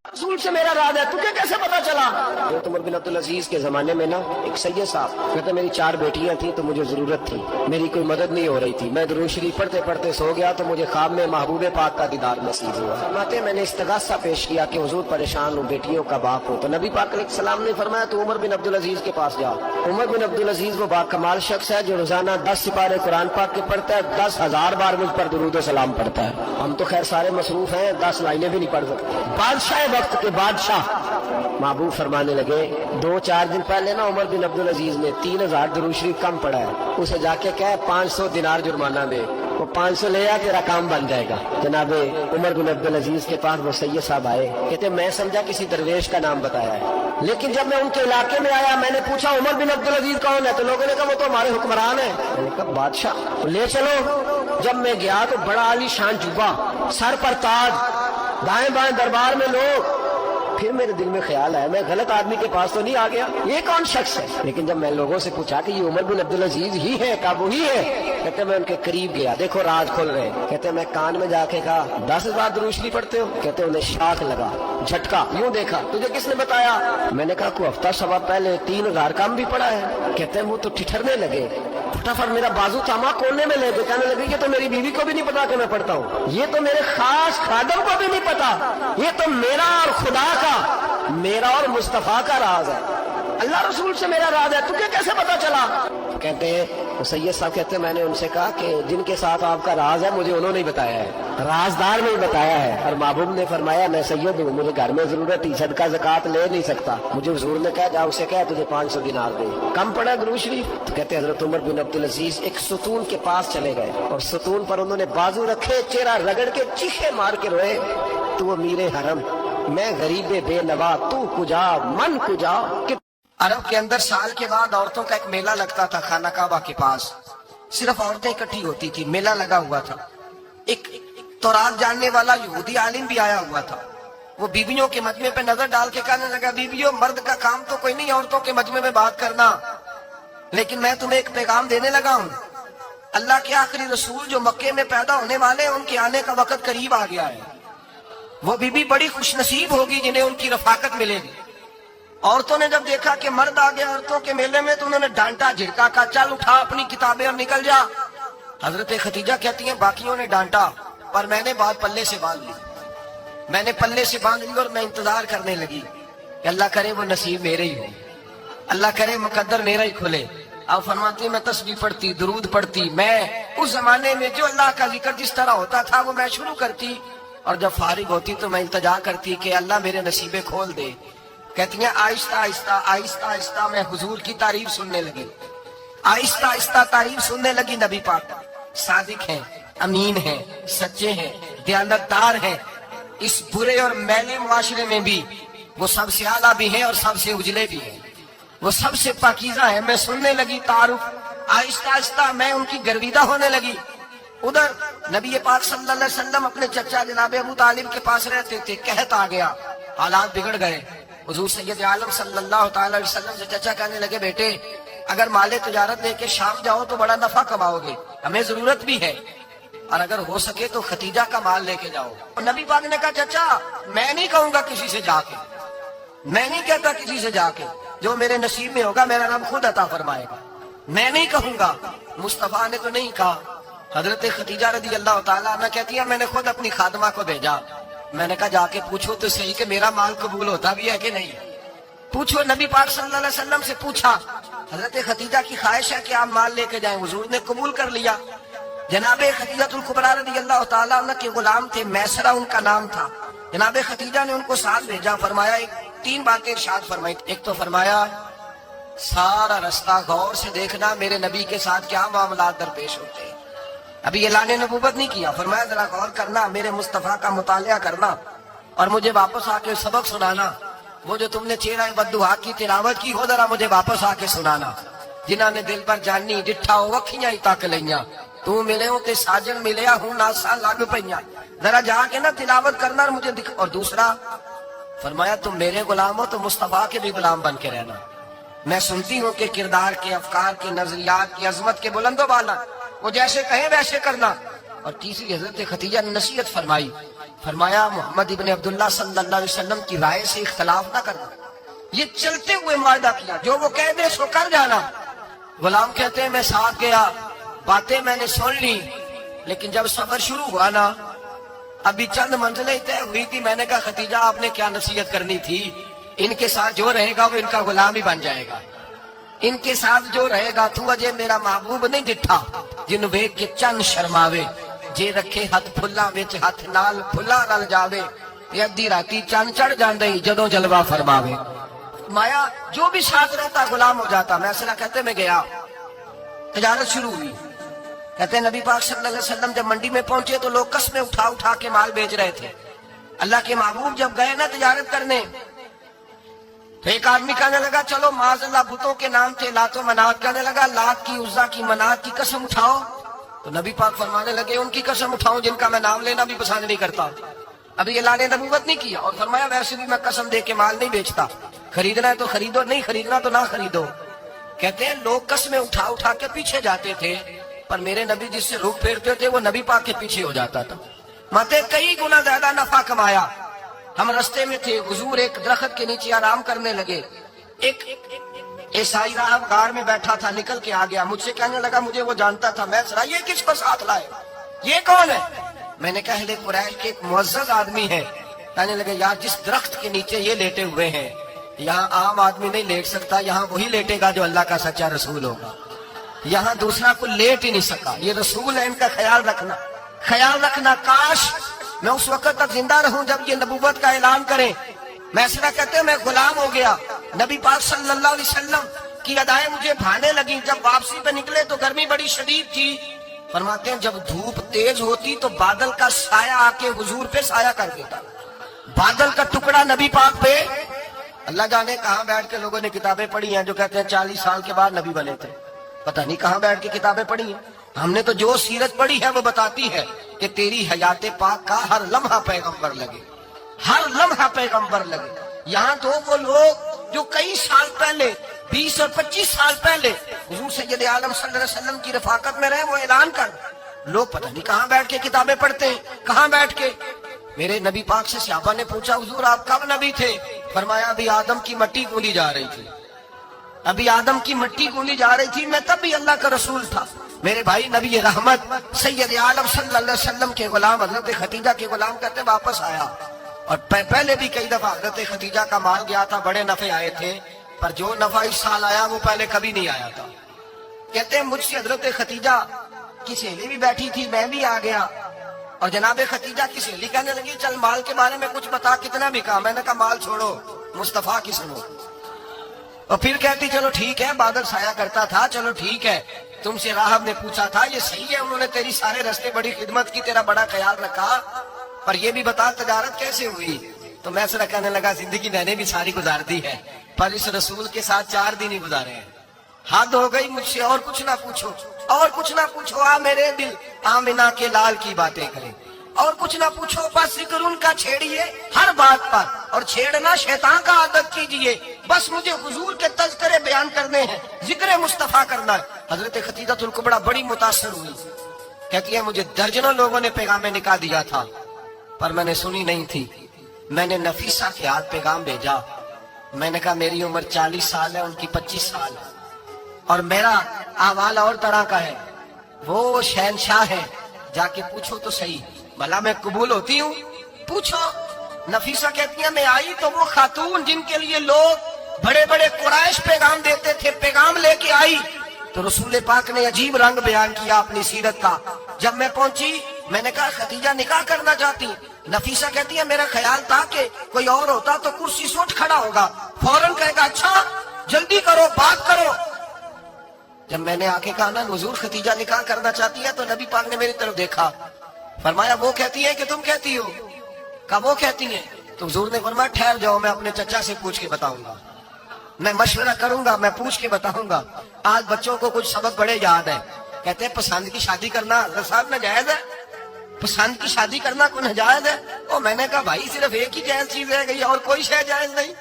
रसूल से मेरा राज है, तुझे कैसे पता चला? उमर बिन अब्दुल अजीज के जमाने में ना एक सैयद साहब कहते मेरी 4 बेटियां थी तो मुझे जरूरत थी, मेरी कोई मदद नहीं हो रही थी, मैं दुरूद शरीफ पढ़ते पढ़ते सो गया तो मुझे ख्वाब में महबूब पाक का दीदार नसीब हुआ। फरमाते मैंने इस्तगासा पेश किया कि हुजूर परेशान हूँ, बेटियों का बाप हो। तो नबी पाक अलैहिस्सलाम ने फरमाया तो उमर बिन अब्दुल अजीज के पास जाओ। उमर बिन अब्दुल अजीज वो बाकमाल शख्स है जो रोजाना 10 सिपारे कुरान पाक के पढ़ता है, 10,000 बार मुझ पर दुरूद सलाम पढ़ता है। हम तो खैर सारे मसरूफ हैं, 10 लाइनें भी नहीं पढ़ सकते। बादशाह वक्त के बादशाह महबूब फरमाने लगे 2-4 दिन पहले ना उमर बिन अब्दुल अजीज ने 3,000 दुरूद शरीफ कम पढ़ा है, उसे जाके कहे 500 दिनार जुर्माना दे, वो 500 ले आ तेरा काम बन जाएगा। जनाबे उमर बिन अब्दुल अजीज के पास वो सैयद साहब आए, कहते मैं समझा किसी दरवेश का नाम बताया है, लेकिन जब मैं उनके इलाके में आया मैंने पूछा उमर बिन अब्दुल अजीज कौन है, तो लोगों ने कहा वो तो हमारे हुक्मरान है। मैंने कहा बादशाह ले चलो। जब मैं गया तो बड़ा आलीशान जुब्बा, सर पर ताज, दाएं बाएं दरबार में लोग। फिर मेरे दिल में ख्याल आया मैं गलत आदमी के पास तो नहीं आ गया, ये कौन शख्स है? लेकिन जब मैं लोगों से पूछा कि ये उमर बिन अब्दुल अजीज ही है, का वो ही है? कहते मैं उनके करीब गया, देखो राज खोल रहे। कहते मैं कान में जाके कहा 10,000 दुरूद शरीफ पढ़ते हो? कहते उन्हें शाख लगा, झटका, यूं देखा, तुझे किसने बताया? मैंने कहा कोई हफ्ता सवा पहले 3,000 कम भी पड़ा है। कहते हैं वो तो ठिठरने लगे, फटाफट मेरा बाजू थामा कोने में ले गए, कहने लगे ये तो मेरी बीवी को भी नहीं पता कि मैं पढ़ता हूँ, ये तो मेरे खास खादम को भी नहीं पता, ये तो मेरा और खुदा का, मेरा और मुस्तफा का राज है, अल्लाह रसूल से मेरा राज है, तुझे कैसे पता चला? कहते हैं सैयद साहब कहते हैं मैंने उनसे कहा कि जिनके साथ आपका राज है मुझे उन्होंने ही बताया है, राजदार ने ही बताया है। और महबूब ने फरमाया मैं सैयद हूँ, मुझे घर में जरूरत थी, सदका ज़कात ले नहीं सकता, मुझे हुजूर ने कहा जा उसे कहा तुझे 500 दिनार दे, कम पड़ा दुरूद शरीफ। तो कहते हजरत उमर बिन अब्दुल अजीज एक सुतून के पास चले गए और सुतून पर उन्होंने बाजू रखे, चेहरा रगड़ के चीखे मार के रोए, तू अमीरे हरम, मैं गरीबे बेनवा, तू कुजा मन कुजा। अरब के अंदर साल के बाद औरतों का एक मेला लगता था खाना काबा के पास, सिर्फ औरतें इकट्ठी होती थी, मेला लगा हुआ था। एक तौरात जानने वाला यहूदी आलिम भी आया हुआ था, वो बीवियों के मजमे पे नजर डाल के कहने लगा बीवियों मर्द का काम तो कोई नहीं औरतों के मजमे में बात करना, लेकिन मैं तुम्हें एक पैगाम देने लगा हूँ, अल्लाह के आखिरी रसूल जो मक्के में पैदा होने वाले उनके आने का वक्त करीब आ गया है, वो बीबी बड़ी खुशनसीब होगी जिन्हें उनकी रफाकत मिलेगी। औरतों ने जब देखा कि मर्द आ गया औरतों के मेले में तो उन्होंने डांटा, झिड़का, का चल उठा अपनी किताबें और निकल जा। हजरत खदीजा कहती हैं बाकियों ने डांटा पर मैंने बात पल्ले से बांध ली, मैंने पल्ले से बांध ली और मैं इंतजार करने लगी कि अल्लाह करे वो नसीब मेरे ही हो, अल्लाह करे मुकद्दर मेरा ही खुले। अब फरमाती मैं तस्बीह पढ़ती, दुरूद पढ़ती, मैं उस जमाने में जो अल्लाह का जिक्र जिस तरह होता था वो मैं शुरू करती, और जब फारिग होती तो मैं इंतजार करती कि अल्लाह मेरे नसीबे खोल दे। कहती हैं आहिस्ता आहिस्ता आहिस्ता आहिस्ता मैं हुजूर की तारीफ सुनने लगी, आहिस्ता आहिस्ता तारीफ सुनने लगी। नबी पाक सादिक हैं, अमीन हैं, सच्चे हैं, दयानतदार हैं, इस बुरे और मैले मुआशरे में भी वो सबसे आला भी हैं और सबसे उजले भी हैं, वो सबसे पाकीज़ा है। मैं सुनने लगी तारुफ, आहिस्ता आहिस्ता मैं उनकी गर्विदा होने लगी। उधर नबी पाक सल्लल्लाहु अलैहि वसल्लम अपने चचा जनाब अबू तालिब के पास रहते थे, कहत आ गया, हालात बिगड़ गए। हुजूर सैयद आलम सल्लल्लाहु अलैहि वसल्लम से चचा कहने लगे बेटे अगर माले तिजारत लेके शाम जाओ तो बड़ा नफा कमाओगे, हमें जरूरत भी है, और अगर हो सके तो खतीजा का माल लेके जाओ। और नबी पाक ने कहा चचा मैं नहीं कहूंगा किसी से जाके, मैं नहीं कहता किसी से जाके, जो मेरे नसीब में होगा मेरा नाम खुद अता फरमाएगा, मैं नहीं कहूंगा। मुस्तफा ने तो नहीं कहा। हजरत खतीजा रदी अल्लाह ताला अन्हा कहती है मैंने खुद अपनी खादमा को भेजा, मैंने कहा जाके पूछो तो सही कि मेरा माल कबूल होता भी है कि नहीं, पूछो। नबी पाक सल्लल्लाहु अलैहि वसल्लम से पूछा, हजरत खतीजा की ख्वाहिश है कि आप माल लेके जाएं, हुजूर ने कबूल कर लिया। जनाबे खतीजतुल कुबरा रज़ी अल्लाह ताला अन्हा के गुलाम थे, मैसरा उनका नाम था, जनाबे खतीजा ने उनको साथ भेजा। फरमाया 3 बातें इरशाद फरमाई, एक तो फरमाया सारा रास्ता गौर से देखना मेरे नबी के साथ क्या मामलात दरपेश होते हैं, अभी ऐलान नबूवत नहीं किया, फरमाया जरा गौर करना, मेरे मुस्तफा का मुतालिया करना और मुझे वापस आके सबक सुनाना, वो जो तुमने चेहरा बद्दुआ की तिलावत की हो जरा मुझे वापस आके सुनाना, जिन्होंने दिल पर जानी डिठा हो अखियां ही तक लिया, तू मिले हो ते साजन मिलया हूं नासा लग पईया, जरा जाके ना तिलावत करना मुझे दिख। और दूसरा फरमाया तुम मेरे गुलाम हो तो मुस्तफा के भी गुलाम बन के रहना, मैं सुनती हूँ कि किरदार के, अफकार के, नजरियात की, अजमत के बुलंदो बाला, वो जैसे कहे वैसे करना। और तीसरी हजरत खतीजा ने नसीहत फरमाई, فرمایا محمد ابن عبداللہ صلی اللہ علیہ وسلم کی رائے سے اختلاف نہ کرنا. یہ چلتے ہوئے معاہدہ کیا, جو وہ کہہ دے سو کر جانا. غلام کہتے ہیں میں ساتھ گیا, باتیں میں نے سن لی, لیکن جب سفر شروع ہوا نا, ابھی چند منزلیں طے ہوئی تھی, میں نے کہا ختیجہ آپ نے کیا نصیحت کرنی تھی, ان کے ساتھ جو رہے گا وہ ان کا غلام ہی بن جائے گا. ان کے ساتھ جو رہے گا تو اجے میرا محبوب نہیں ڈٹھا جن ویکھ کے چند شرماوے, جے رکھے ہاتھ پھلا وچ ہاتھ نال پھلا رل جاوے, تے ادھی راتی چند چڑھ جاندے جدوں جلوہ فرماوے. مایا جو بھی ساتھ رہتا غلام ہو جاتا. میں اصلا کہتے میں گیا, تجارت شروع ہوئی. کہتے ہیں نبی پاک صلی اللہ علیہ وسلم جب منڈی میں پہنچے تو لوگ قسمیں اٹھا اٹھا کے مال بیچ رہے تھے. اللہ کے محبوب جب گئے نا تجارت کرنے, تو ایک آدمی کہنے لگا چلو معاذ اللہ بتوں کے نام تھے لات و منات, کہنے لگا لات کی عزا کی منات کی قسم اٹھاؤ. تو نبی پاک فرمانے لگے ان کی قسم اٹھاؤں جن کا میں نام لینا بھی پسند نہیں کرتا. ابھی اعلان نبوت نہیں کیا, اور فرمایا ویسے بھی میں قسم دے کے مال نہیں بیچتا, خریدنا ہے تو خریدو, نہیں خریدنا تو نہ خریدو. کہتے ہیں لوگ قسمیں اٹھا اٹھا کے پیچھے جاتے تھے, پر میرے نبی جس سے رخ پھیرتے تھے وہ نبی پاک کے پیچھے ہو جاتا تھا. ماتے کئی گنا زیادہ نفع کمایا. ہم رستے میں تھے, حضور ایک درخت کے نیچے آرام کرنے لگے. ایک عیسائی راہب غار میں بیٹھا تھا, نکل کے آ گیا, مجھ سے کہنے لگا مجھے وہ جانتا تھا. میں سنا یہ کس کو ساتھ لائے, یہ کون ہے؟ میں نے کہا اہل قریش کے ایک معزز آدمی ہے. کہنے لگے یار جس درخت کے نیچے یہ لیٹے ہوئے ہیں یہاں عام آدمی نہیں لیٹ سکتا, یہاں وہی لیٹے گا جو اللہ کا سچا رسول ہوگا. یہاں دوسرا کوئی لیٹ ہی نہیں سکا, یہ رسول ہے, ان کا خیال رکھنا, خیال رکھنا. کاش میں اس وقت تک زندہ رہوں جب یہ نبوت کا اعلان کریں. میں ایسا کہتے ہیں میں غلام ہو گیا. نبی پاک صلی اللہ علیہ وسلم کی ادائیں مجھے بھانے لگیں. جب واپسی پہ نکلے تو گرمی بڑی شدید تھی. فرماتے ہیں جب دھوپ تیز ہوتی تو بادل کا سایہ آ کے حضور پہ سایہ کر دیتا, بادل کا ٹکڑا نبی پاک پہ. اللہ جانے کہاں بیٹھ کے لوگوں نے کتابیں پڑھی ہیں جو کہتے ہیں 40 سال کے بعد نبی بنے تھے. پتہ نہیں کہاں بیٹھ کے کتابیں پڑھی ہیں. ہم نے تو جو سیرت پڑھی ہے وہ بتاتی ہے کہ تیری حیات پاک کا ہر لمحہ پیغمبر لگے, ہر لمحہ پیغمبر لگے. یہاں تو وہ لوگ جو کئی سال پہلے 20 اور 25 سال پہلے حضور سید عالم صلی اللہ علیہ وسلم کی رفاقت میں رہے, وہ اعلان کر, لوگ پتہ نہیں کہاں بیٹھ کے کتابیں پڑھتے ہیں, کہاں بیٹھ کے. میرے نبی پاک سے صحابہ نے پوچھا حضور آپ کب نبی تھے؟ فرمایا ابھی آدم کی مٹی گوندی جا رہی تھی, ابھی آدم کی مٹی گوندی جا رہی تھی, میں تب بھی اللہ کا رسول تھا. میرے بھائی نبی رحمت سید عالم صلی اللہ علیہ وسلم کے غلام حضرت خدیجہ کے غلام کہتے واپس آیا, اور پہلے بھی کئی دفعہ حضرت خدیجہ کا مال گیا تھا, بڑے نفع آئے تھے, پر جو نفع اس سال آیا وہ پہلے کبھی نہیں آیا تھا. کہتے ہیں مجھ سے حضرت خدیجہ کی سہیلی بھی بیٹھی تھی, میں بھی آ گیا, اور جناب خدیجہ کی سہیلی کہنے لگی چل مال کے بارے میں کچھ بتا, کتنا بھی کہا. میں نے کہا مال چھوڑو, مصطفیٰ کی سنو. اور پھر کہتی چلو ٹھیک ہے, بادل سایہ کرتا تھا, چلو ٹھیک ہے, تم سے راہب نے پوچھا تھا یہ صحیح ہے, انہوں نے تیری سارے رستے بڑی خدمت کی, تیرا بڑا خیال رکھا, پر یہ بھی بتا تجارت کیسے ہوئی. تو میں سر کہنے لگا زندگی میں نے بھی ساری گزار دی ہے, پر اس رسول کے ساتھ 4 دن ہی گزارے ہیں. حد ہو گئی مجھ سے, اور کچھ نہ پوچھو, اور کچھ نہ پوچھو. آ میرے دل آمنہ کے لال کی باتیں کریں, اور کچھ نہ پوچھو. بس ذکر ان کا چھیڑیے ہر بات پر, اور چھیڑنا شیطان کا عادت کیجئے. بس مجھے حضور کے تذکرے بیان کرنے ہیں, ذکر مصطفیٰ کرنا ہے. حضرت خدیجہ الکبریٰ بڑی متاثر ہوئی, کہتی ہے مجھے درجنوں لوگوں نے پیغام نکاح دیا تھا, پر میں نے سنی نہیں تھی. میں نے نفیسہ کے ہاتھ پیغام بھیجا. میں نے کہا میری عمر 40 سال ہے, ان کی 25 سال ہے, اور میرا احوال اور طرح کا ہے. وہ شہنشاہ ہے, جا کے پوچھو تو صحیح, بھلا میں قبول ہوتی ہوں؟ پوچھو. نفیسہ کہتی ہے میں آئی تو وہ خاتون جن کے لیے لوگ بڑے بڑے قریش پیغام دیتے تھے, پیغام لے کے آئی. تو رسول پاک نے عجیب رنگ بیان کیا اپنی سیرت کا. جب میں پہنچی میں نے کہا خدیجہ نکاح کرنا چاہتی. نفیسہ کہتی ہے میرا خیال تھا کہ کوئی اور ہوتا تو کرسی سے اٹھ کھڑا ہوگا, فوراً کہے گا اچھا جلدی کرو بات کرو. جب میں نے آ کے کہا نا حضور خدیجہ نکاح کرنا چاہتی ہے, تو نبی پاک نے میری طرف دیکھا, فرمایا وہ کہتی ہے کہ تم کہتی ہو؟ کہا وہ کہتی ہیں. تو حضور نے فرمایا ٹھہر جاؤ, میں اپنے چچا سے پوچھ کے بتاؤں گا, میں مشورہ کروں گا, میں پوچھ کے بتاؤں گا. آج بچوں کو کچھ سبق بڑے یاد ہیں. کہتے ہیں پسند کی شادی کرنا حضرت صاحب ناجائز ہے, پسند کی شادی کرنا کوئی ناجائز ہے؟ اور میں نے کہا بھائی صرف ایک ہی جائز چیز رہ گئی, اور کوئی شے جائز نہیں.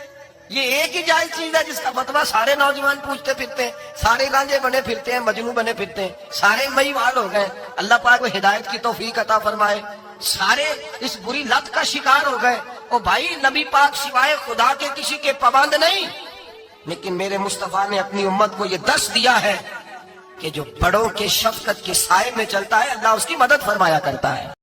یہ ایک ہی جائز چیز ہے جس کا فتویٰ سارے نوجوان پوچھتے پھرتے ہیں, سارے رانجے بنے پھرتے ہیں, مجنوں بنے پھرتے ہیں, سارے مئی وال ہو گئے. اللہ پاک کو ہدایت کی توفیق عطا فرمائے. سارے اس بری لت کا شکار ہو گئے. او بھائی نبی پاک سوائے خدا کے کسی کے پابند نہیں، لیکن میرے مصطفیٰ نے اپنی امت کو یہ دس دیا ہے کہ جو بڑوں کے شفقت کے سائے میں چلتا ہے اللہ اس کی مدد فرمایا کرتا ہے.